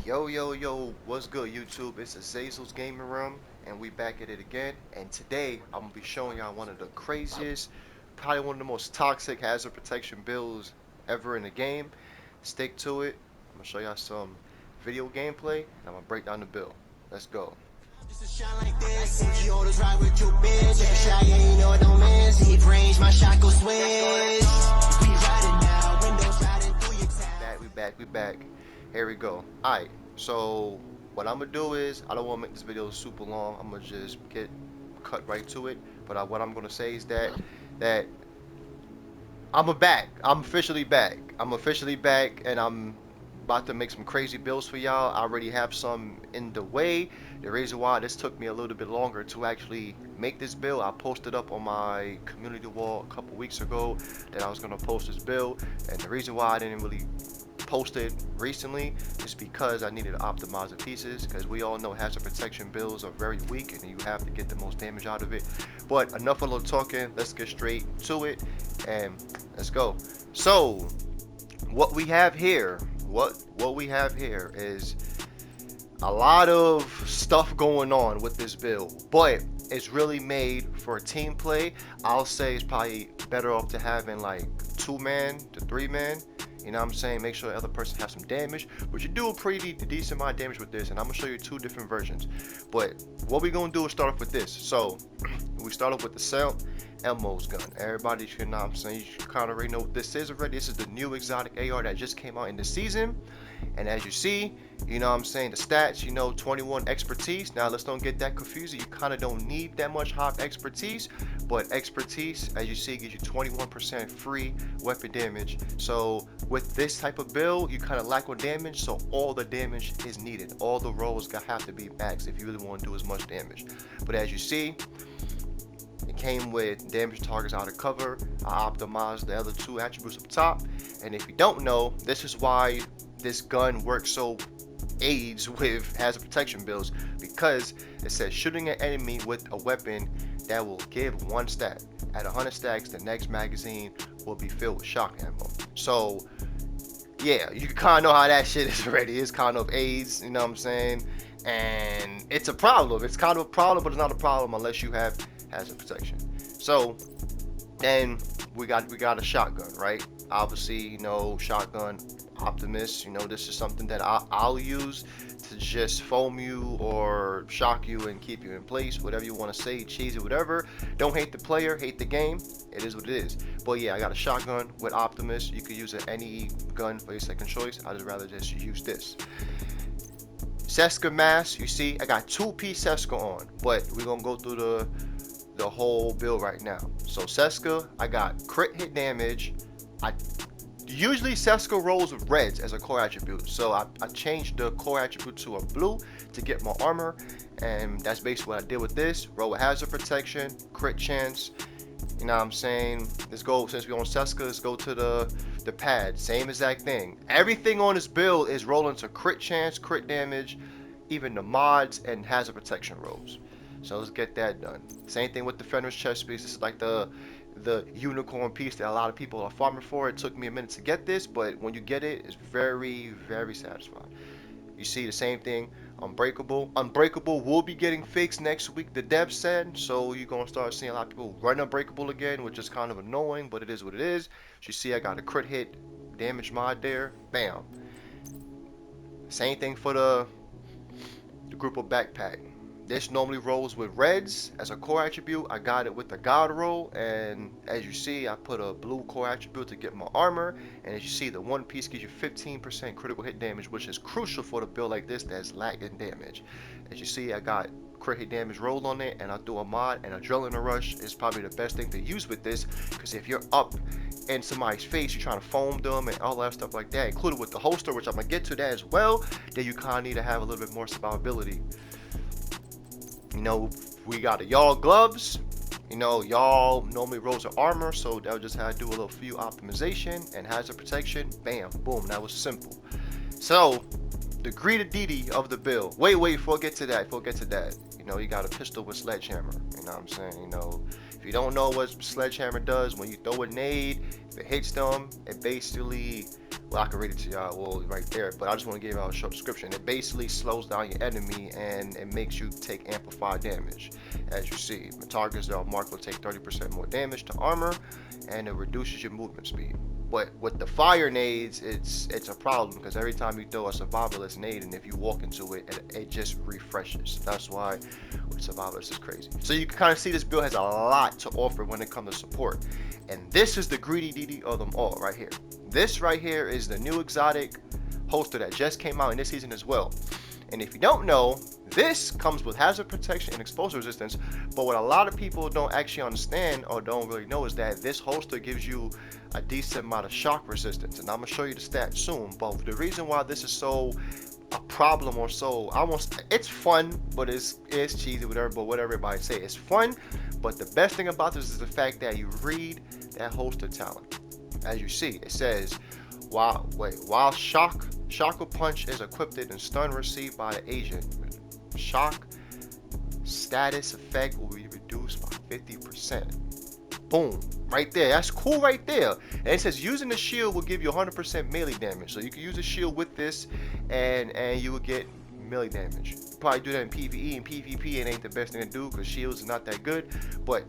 Yo, what's good, YouTube? It's Azazel's Gaming Room, and we back at it again. And today, I'm gonna be showing y'all one of the craziest, probably one of the most toxic hazard protection builds ever in the game. Stick to it. I'm gonna show y'all some video gameplay, and I'm gonna break down the build. Let's go. We back. Here we go. Alright, so what I'm gonna do is, I don't wanna make this video super long. I'm gonna just get cut right to it. But what I'm gonna say is that I'm back. I'm officially back. I'm officially back, and I'm about to make some crazy builds for y'all. I already have some in the way. The reason why this took me a little bit longer to actually make this build, I posted up on my community wall a couple weeks ago that I was gonna post this build, and the reason why I didn't really post it recently is because I needed to optimize the pieces, because we all know hazard protection builds are very weak and you have to get the most damage out of it. But enough of the talking, let's get straight to it and let's go. So what we have here, what we have here is a lot of stuff going on with this build, but it's really made for team play. I'll say it's probably better off to having like 2-man to 3-man. You know what I'm saying? Make sure the other person has some damage, but you do a pretty decent amount of damage with this, and I'm gonna show you two different versions. But what we're gonna do is start off with this. So we start off with the Cell Elmo's gun. Everybody should know what I'm saying. You kind of already know what this is already. This is the new exotic AR that just came out in the season. And as you see, you know what I'm saying, the stats, you know, 21 expertise. Now let's don't get that confused. You kind of don't need that much high expertise, but expertise, as you see, gives you 21% free weapon damage. So with this type of build, you kind of lack on damage, so all the damage is needed. All the rolls have to be maxed if you really want to do as much damage. But as you see, it came with damage targets out of cover. I optimized the other two attributes up top. And if you don't know, this is why this gun works so aids with hazard protection builds, because it says shooting an enemy with a weapon that will give 1 stat. At 100 stacks, the next magazine will be filled with shock ammo. So yeah, you kind of know how that shit is already. It's kind of aids, you know what I'm saying? And it's a problem. It's kind of a problem, but it's not a problem unless you have hazard protection. So then we got a shotgun, right? Obviously, you know, shotgun Optimus, you know, this is something that I'll use to just foam you or shock you and keep you in place, whatever you want to say, cheesy, whatever. Don't hate the player, hate the game. It is what it is. But yeah, I got a shotgun with Optimus. You could use any gun for your second choice. I'd rather just use this. Seska mask, you see, I got 2-piece Seska on, but we're gonna go through the whole build right now. So Seska, I got crit hit damage. Usually Seska rolls with reds as a core attribute, so I changed the core attribute to a blue to get more armor, and that's basically what I did with this. Roll with hazard protection, crit chance, you know what I'm saying? Let's go, since we're on Seska, let's go to the pad, same exact thing. Everything on this build is rolling to crit chance, crit damage, even the mods and hazard protection rolls. So let's get that done. Same thing with the Fenris chest piece. This is like the unicorn piece that a lot of people are farming for. It took me a minute to get this, but when you get it, it's very, very satisfying. You see the same thing. Unbreakable will be getting fixed next week, the dev said. So you're gonna start seeing a lot of people run Unbreakable again, which is kind of annoying, but it is what it is. As you see, I got a crit hit damage mod there. Bam. Same thing for the group of backpack. This normally rolls with reds as a core attribute. I got it with the god roll, and as you see, I put a blue core attribute to get my armor. And as you see, the 1 piece gives you 15% critical hit damage, which is crucial for the build like this that's lacking damage. As you see, I got crit hit damage rolled on it, and I do a mod, and Adrenaline Rush is probably the best thing to use with this, because if you're up in somebody's face, you're trying to foam them and all that stuff like that, included with the holster, which I'm gonna get to that as well, then you kind of need to have a little bit more survivability. You know, we got the y'all gloves. You know, y'all normally rolls of armor, so that just had to do a little few optimization and hazard protection. Bam, boom, that was simple. So the greedity of the build. Wait, before I get to that, you know, you got a pistol with sledgehammer. You know what I'm saying? You know, if you don't know what sledgehammer does, when you throw a nade, if it hits them, it basically Well, I can read it to y'all, well, right there, but I just want to give y'all a short description. It basically slows down your enemy and it makes you take amplified damage. As you see, the targets that are marked will take 30% more damage to armor, and it reduces your movement speed. But with the fire nades, it's a problem because every time you throw a survivalist nade, and if you walk into it, it just refreshes. That's why with survivalist is crazy. So you can kind of see this build has a lot to offer when it comes to support. And this is the greedy DD of them all right here. This right here is the new exotic holster that just came out in this season as well. And if you don't know, this comes with hazard protection and explosive resistance. But what a lot of people don't actually understand or don't really know is that this holster gives you a decent amount of shock resistance. And I'm going to show you the stats soon. But the reason why this is so a problem or so, it's fun, but it's cheesy, whatever, but what everybody say. It's fun, but the best thing about this is the fact that you read that holster talent. As you see, it says, while shock or punch is equipped and stun received by the agent, shock status effect will be reduced by 50%. Boom, right there. That's cool right there. And it says using the shield will give you 100% melee damage. So you can use the shield with this and you will get melee damage. You probably do that in PvE and PvP. It ain't the best thing to do because shields are not that good. But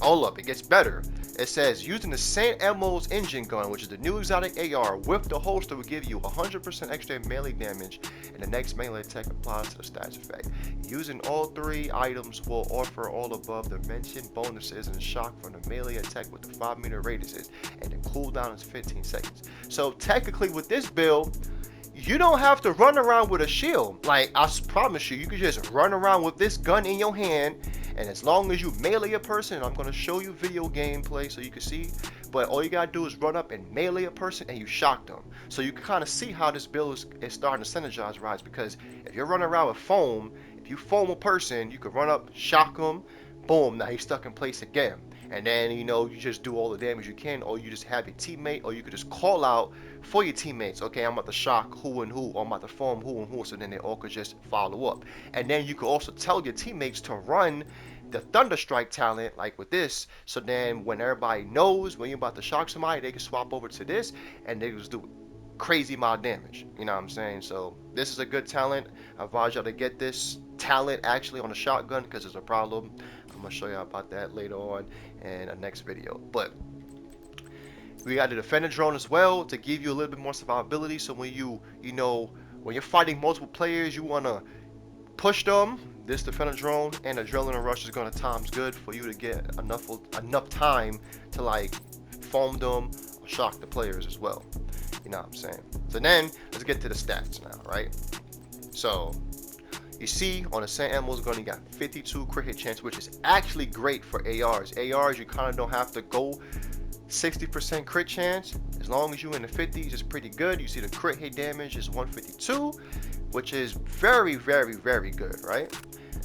hold up, it gets better. It says using the St. Elmo's engine gun, which is the new exotic AR, with the holster will give you 100% extra melee damage, and the next melee attack applies to the stats effect. Using all three items will offer all above the mentioned bonuses and shock from the melee attack with the 5-meter radiuses, and the cooldown is 15 seconds. So technically with this build, you don't have to run around with a shield. Like, I promise you, you can just run around with this gun in your hand, and as long as you melee a person, I'm going to show you video gameplay so you can see, but all you got to do is run up and melee a person and you shock them. So you can kind of see how this build is starting to synergize, Rise, because if you're running around with foam, if you foam a person, you can run up, shock them, boom, now he's stuck in place again. And then, you know, you just do all the damage you can, or you just have your teammate, or you could just call out for your teammates, okay, I'm about to shock who and who, or I'm about to form who and who, so then they all could just follow up. And then you could also tell your teammates to run the Thunderstrike talent, like with this, so then when everybody knows when you're about to shock somebody, they can swap over to this, and they just do crazy amount of damage, you know what I'm saying? So this is a good talent. I advise y'all to get this talent actually on a shotgun, because it's a problem. I'm gonna show you about that later on in the next video. But we got the defender drone as well to give you a little bit more survivability. So when when you're fighting multiple players, you wanna push them. This defender drone and adrenaline rush is gonna times good for you to get enough time to like foam them or shock the players as well. You know what I'm saying? So then let's get to the stats now, right? So you see on the St. Elmo's gun, you got 52 crit hit chance, which is actually great for ARs. ARs, you kind of don't have to go 60% crit chance. As long as you're in the 50s, it's pretty good. You see the crit hit damage is 152, which is very, very, very good, right?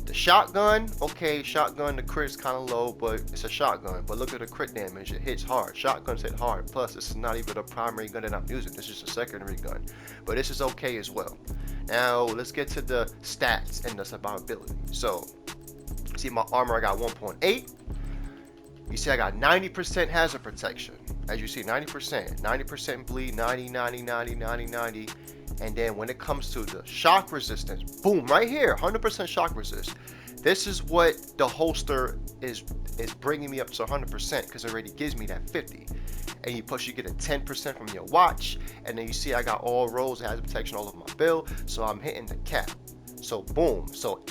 The shotgun, okay, shotgun, the crit is kind of low, but it's a shotgun. But look at the crit damage, it hits hard. Shotguns hit hard. Plus, this is not even a primary gun that I'm using. This is a secondary gun. But this is okay as well. Now, let's get to the stats and the survivability. So, see my armor, I got 1.8. You see I got 90% hazard protection. As you see, 90% bleed, 90, 90, 90, 90, 90. And then when it comes to the shock resistance, boom, right here, 100% shock resist. This is what the holster is bringing me up to 100%, because it already gives me that 50. And you get a 10% from your watch, and then you see I got all rolls, hazard protection all over my build, so I'm hitting the cap. So boom, so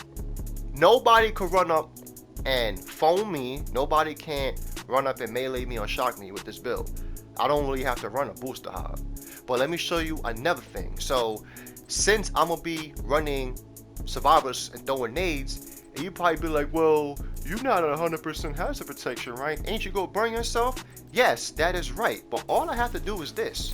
nobody could run up and foam me, nobody can't run up and melee me or shock me with this build. I don't really have to run a booster hub. But let me show you another thing. So since I'm gonna be running survivors and throwing nades, and you probably be like, well, you're not at 100% hazard protection, right? Ain't you go burn yourself? Yes, that is right. But all I have to do is this.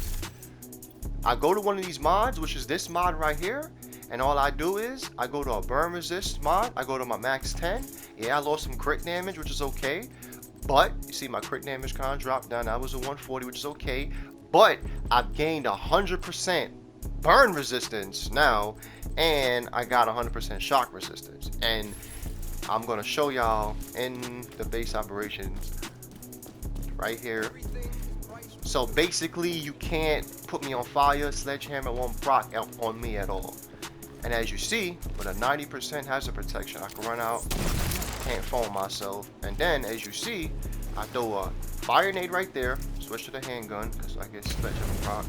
I go to one of these mods, which is this mod right here, and all I do is I go to a burn resist mod. I go to my max 10. Yeah, I lost some crit damage, which is okay. But you see my crit damage kind of dropped down. That was a 140, which is okay. But I've gained 100% burn resistance now, and I got 100% shock resistance. And I'm gonna show y'all in the base operations right here. So basically, you can't put me on fire. Sledgehammer won't proc on me at all. And as you see, with a 90% hazard protection, I can run out, can't foam myself. And then, as you see, I throw a fire nade right there, switch to the handgun, because I get sledgehammer proc.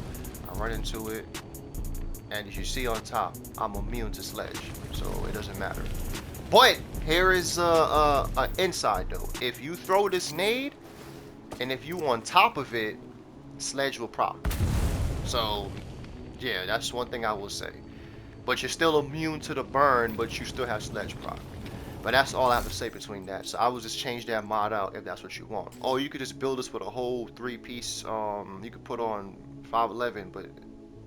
I run into it, and as you see on top, I'm immune to sledge, so it doesn't matter. But here is an inside though. If you throw this nade, and if you on top of it, sledge will proc. So yeah, that's one thing I will say. But you're still immune to the burn, but you still have sledge proc. But that's all I have to say between that. So I will just change that mod out if that's what you want. Or you could just build this with a whole 3-piece. You could put on 511, but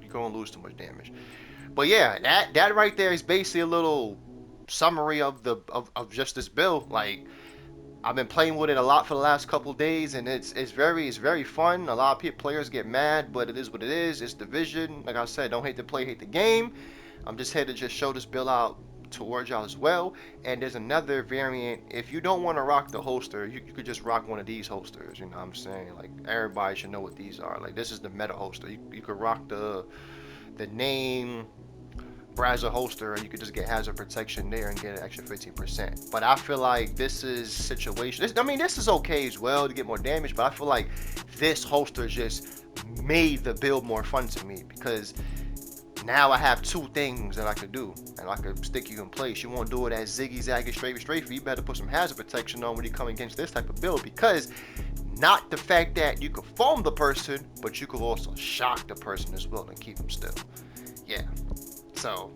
you're gonna lose too much damage. But yeah, that right there is basically a little summary of just this build. Like, I've been playing with it a lot for the last couple days, and it's very fun. A lot of players get mad, but it is what it is. It's Division. Like I said, don't hate the play, hate the game. I'm just here to just show this build out towards y'all as well. And there's another variant. If you don't want to rock the holster, you could just rock one of these holsters. You know what I'm saying? Like, everybody should know what these are. Like, this is the meta holster. You could rock the name Brazza holster, and you could just get hazard protection there and get an extra 15%. But I feel like this is situation. I mean, this is okay as well to get more damage, but I feel like this holster just made the build more fun to me, because now I have two things that I could do, and I could stick you in place. You won't do it as ziggy zaggy straight. You better put some hazard protection on when you come against this type of build, because not the fact that you could foam the person, but you could also shock the person as well and keep them still. Yeah. So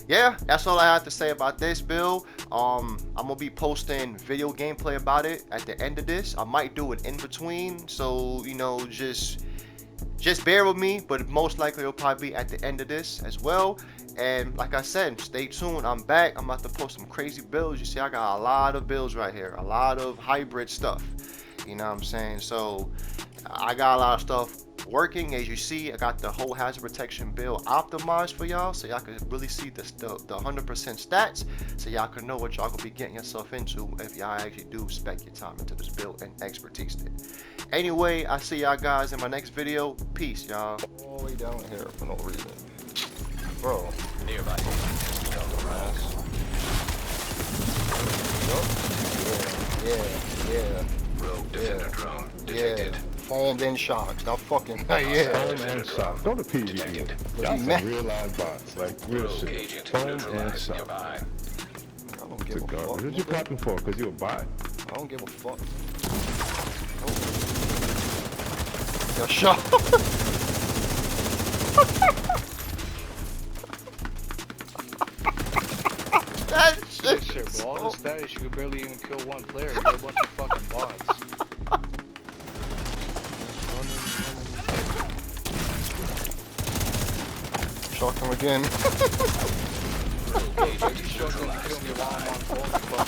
yeah, that's all I have to say about this build. I'm gonna be posting video gameplay about it at the end of this. I might do it in between, so you know, just bear with me, but most likely it'll probably be at the end of this as well. And like I said, stay tuned. I'm back. I'm about to post some crazy builds. You see, I got a lot of builds right here, a lot of hybrid stuff. You know what I'm saying? So I got a lot of stuff working. As you see, I got the whole hazard protection build optimized for y'all, so y'all can really see the 100% stats, so y'all can know what y'all gonna be getting yourself into if y'all actually do spec your time into this build and expertise it. Anyway, I see y'all guys in my next video. Peace, y'all. All the way down here for no reason, bro. Nearby. Yeah. Rogue defender drone detected. Yeah. Foamed and shocked. Now fucking yeah. Foamed and shocked. Go to PvE. Y'all some real live bots, like real shit. Foamed and shocked. I don't give a fuck. What you clapping for? Cause you a bot? I don't give a fuck. Yo, shot. That shit. With all the status, you could barely even kill one player. You're a bunch of fucking bots. Shock him again. Okay, you struggling to kill me while I'm on phone.